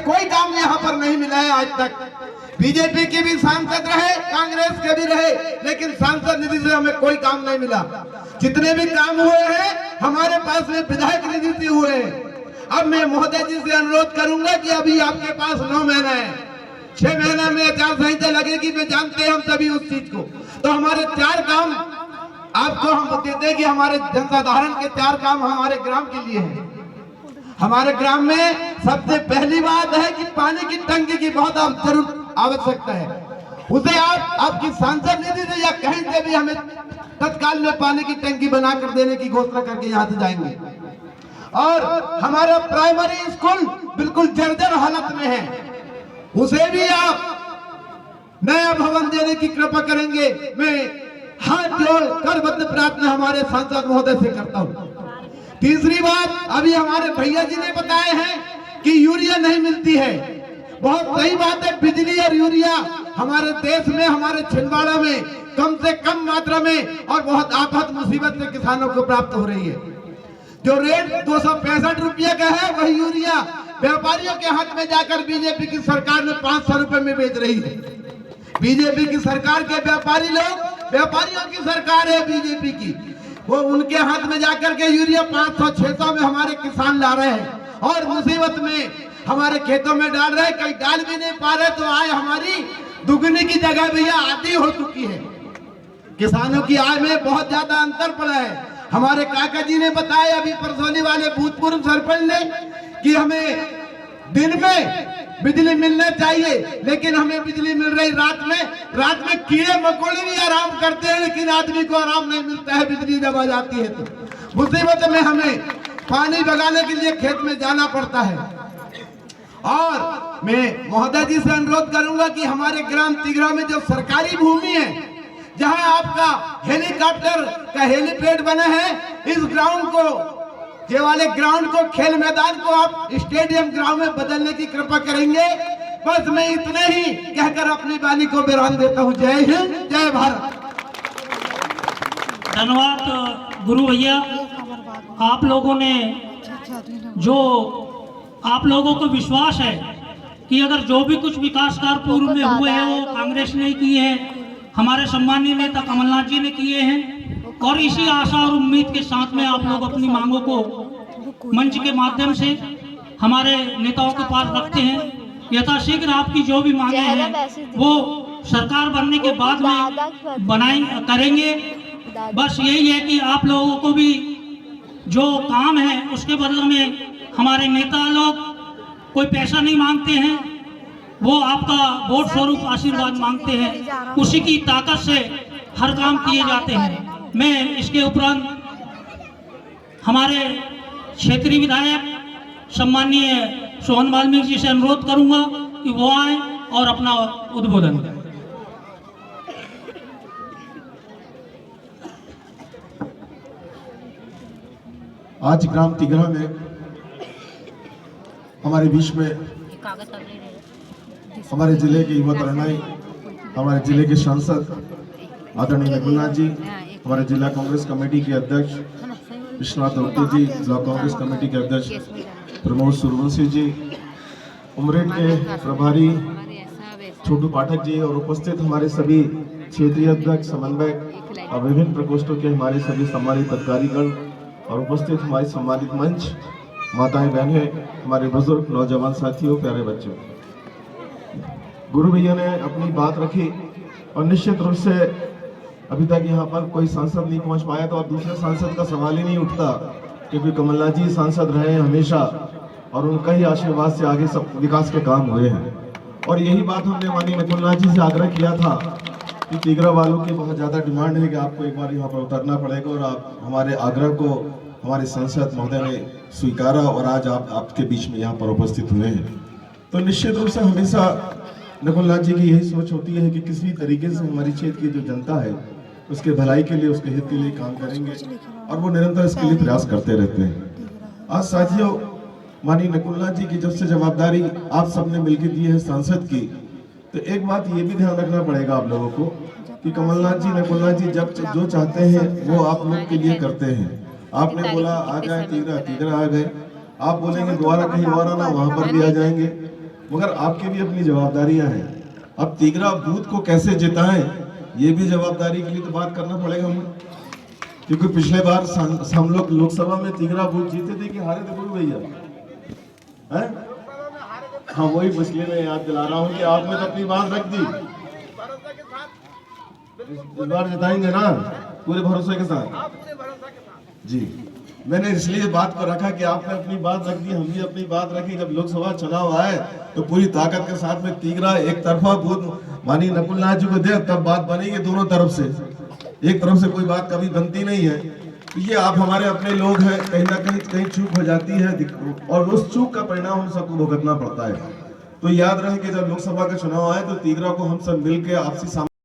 कोई काम यहाँ पर नहीं मिला है आज तक। बीजेपी के भी सांसद रहे, कांग्रेस के भी रहे, लेकिन सांसद निधि से हमें कोई काम नहीं मिला। जितने भी काम हुए हैं हमारे पास में विधायक निधि से हुए हैं। अब मैं महोदय जी से अनुरोध करूंगा कि अभी आपके पास 9 महीना है, 6 महीना में आचार संहिता लगेगी, मैं जानते हैं हम सभी उस चीज को। तो हमारे 4 काम आपको हम देते हैं कि हमारे जनसाधारण के 4 काम हमारे ग्राम के लिए हैं। हमारे ग्राम में सबसे पहली बात है कि पानी की टंकी की बहुत जरूर आवश्यकता है। उसे आप आपकी सांसद निधि से या कहीं से भी हमें तत्काल में पानी की टंकी बनाकर देने की घोषणा करके यहाँ से जाएंगे। और हमारा प्राइमरी स्कूल बिल्कुल जर्जर हालत में है, उसे भी आप नया भवन देने की कृपा करेंगे। मैं हाथ जोड़ करबद्ध प्रार्थना हमारे सांसद महोदय से करता हूँ। तीसरी बात, अभी हमारे भैया जी ने बताए हैं कि यूरिया नहीं मिलती है। बहुत सही बात है, बिजली और यूरिया हमारे देश में, हमारे छिंदवाड़ा में कम से कम मात्रा में और बहुत आफत मुसीबत से किसानों को प्राप्त हो रही है। जो रेट 265 रुपये का है वही यूरिया व्यापारियों के हाथ में जाकर बीजेपी की सरकार ने 500 रुपए में बेच रही है। बीजेपी की सरकार के व्यापारी लोग, व्यापारियों की सरकार है बीजेपी की, वो उनके हाथ में जाकर के यूरिया 500-600 में हमारे किसान ला रहे हैं और मुसीबत में हमारे खेतों में डाल रहे हैं। कहीं डाल भी नहीं पा रहे तो आय हमारी दुगनी की जगह भैया आधी हो चुकी है। किसानों की आय में बहुत ज्यादा अंतर पड़ा है। हमारे काका जी ने बताया अभी परसौनी वाले भूतपूर्व सरपंच ने कि हमें दिन में बिजली मिलना चाहिए, लेकिन हमें बिजली मिल रही रात में कीड़े मकोड़े भी आराम करते हैं, लेकिन आदमी को आराम नहीं मिलता है बिजली जब आ जाती है तो। मुसीबत में हमें पानी बगाने के लिए खेत में जाना पड़ता है। और मैं महोदय जी से अनुरोध करूंगा कि हमारे ग्राम तिगरा में जो सरकारी भूमि है, जहां आपका हेलीकॉप्टर का हेलीपैड बना है, इस ग्राउंड को, ये वाले ग्राउंड को, खेल मैदान को आप स्टेडियम ग्राउंड में बदलने की कृपा करेंगे। बस मैं इतना ही कहकर अपनी वाणी को विराम देता हूं। जय हिंद, जय भारत। धन्यवाद गुरु भैया। आप लोगों ने जो, आप लोगों को विश्वास है कि अगर जो भी कुछ विकास कार्य पूर्व में हुए हैं वो कांग्रेस ने किए हैं, हमारे सम्मानीय नेता कमलनाथ जी ने किए हैं, और इसी आशा और उम्मीद के साथ में आप लोग अपनी मांगों को मंच के माध्यम से हमारे नेताओं के पास रखते हैं। यथाशीघ्र आपकी जो भी मांगे हैं वो सरकार बनने के बाद में करेंगे। बस यही है कि आप लोगों को भी जो काम है उसके बदले में हमारे नेता लोग कोई पैसा नहीं मांगते हैं, वो आपका वोट स्वरूप आशीर्वाद मांगते हैं। उसी की ताकत से हर काम किए जाते हैं। मैं इसके उपरांत हमारे क्षेत्रीय विधायक सम्माननीय सोहन वाल्मीकि जी से अनुरोध करूंगा कि वो आए और अपना उद्बोधन करें। आज ग्राम तिगरा में हमारे बीच में हमारे जिले के युवा तरुणाई, हमारे जिले के सांसद आदरणीय नकुलनाथ जी, हमारे जिला कांग्रेस कमेटी के अध्यक्ष विश्वनाथ रोटे जी, ब्लॉक कांग्रेस कमेटी के अध्यक्ष प्रमोद सूर्यवंशी जी, उमरेड के प्रभारी छोटू पाठक जी, और उपस्थित हमारे सभी क्षेत्रीय अध्यक्ष, समन्वयक और विभिन्न प्रकोष्ठों के हमारे सभी सम्मानित अधिकारीगण, और उपस्थित हमारे सम्मानित मंच, माताएं बहनें, हमारे बुजुर्ग, नौजवान साथियों, प्यारे बच्चों। गुरु भैया ने अपनी बात रखी और निश्चित रूप से अभी तक यहाँ पर कोई सांसद नहीं पहुँच पाया था, और दूसरे सांसद का सवाल ही नहीं उठता, क्योंकि कमलनाथ जी सांसद रहे हैं हमेशा और उनका ही आशीर्वाद से आगे सब विकास के काम हुए हैं। और यही बात हमने माननीय नकुलनाथ जी से आग्रह किया था कि तिगरा वालों की बहुत ज़्यादा डिमांड है कि आपको एक बार यहाँ पर उतरना पड़ेगा, और आप हमारे आग्रह को हमारे सांसद महोदय ने स्वीकारा और आज आप आपके बीच में यहाँ पर उपस्थित हुए हैं। तो निश्चित रूप से हमेशा नकुलनाथ जी की यही सोच होती है कि किसी तरीके से हमारी क्षेत्र की जो जनता है उसके भलाई के लिए, उसके हित के लिए काम करेंगे, और वो निरंतर इसके लिए प्रयास करते रहते हैं। आज साथियों, माननीय नकुलनाथ जी की जब से जवाबदारी आप सबने मिलकर दी है सांसद की, तो एक बात ये भी ध्यान रखना पड़ेगा आप लोगों को कि कमलनाथ जी, नकुलनाथ जी जब जो चाहते हैं वो आप लोग के लिए करते हैं। आपने बोला आ जाए तिगरा, तिगरा आ गए। आप बोलेंगे दोबारा कहीं और आना, वहां पर भी आ जाएंगे। मगर आपकी भी अपनी जवाबदारियां हैं। अब तीगरा बूथ को कैसे जिताएं, ये भी जवाबदारी के लिए तो बात करना पड़ेगा हमें, क्योंकि पिछले बार हम लोग लोकसभा में तीगरा बूथ जीते थे कि हारे थे गुरु भैया, हैं? हाँ, वही इसलिए मैं याद दिला रहा हूँ कि आपने तो अपनी बात रख दी। इस बार जिताएंगे ना पूरे भरोसे के साथ जी। मैंने इसलिए बात को रखा कि आपने अपनी बात रख दी, हम भी अपनी बात रखी। जब लोकसभा चुनाव आए तो पूरी ताकत के साथ में तीगरा एक तरफा बूथ माननीय नकुल नाथ जी को दे, तब बात बनेगी दोनों तरफ से। एक तरफ से कोई बात कभी बनती नहीं है। तो ये आप हमारे अपने लोग हैं, कहीं ना कहीं चूक हो जाती है और उस चूक का परिणाम हम सबको भुगतना पड़ता है। तो याद रहे कि जब लोकसभा का चुनाव आए तो तीगरा को हम सब मिलकर आपसी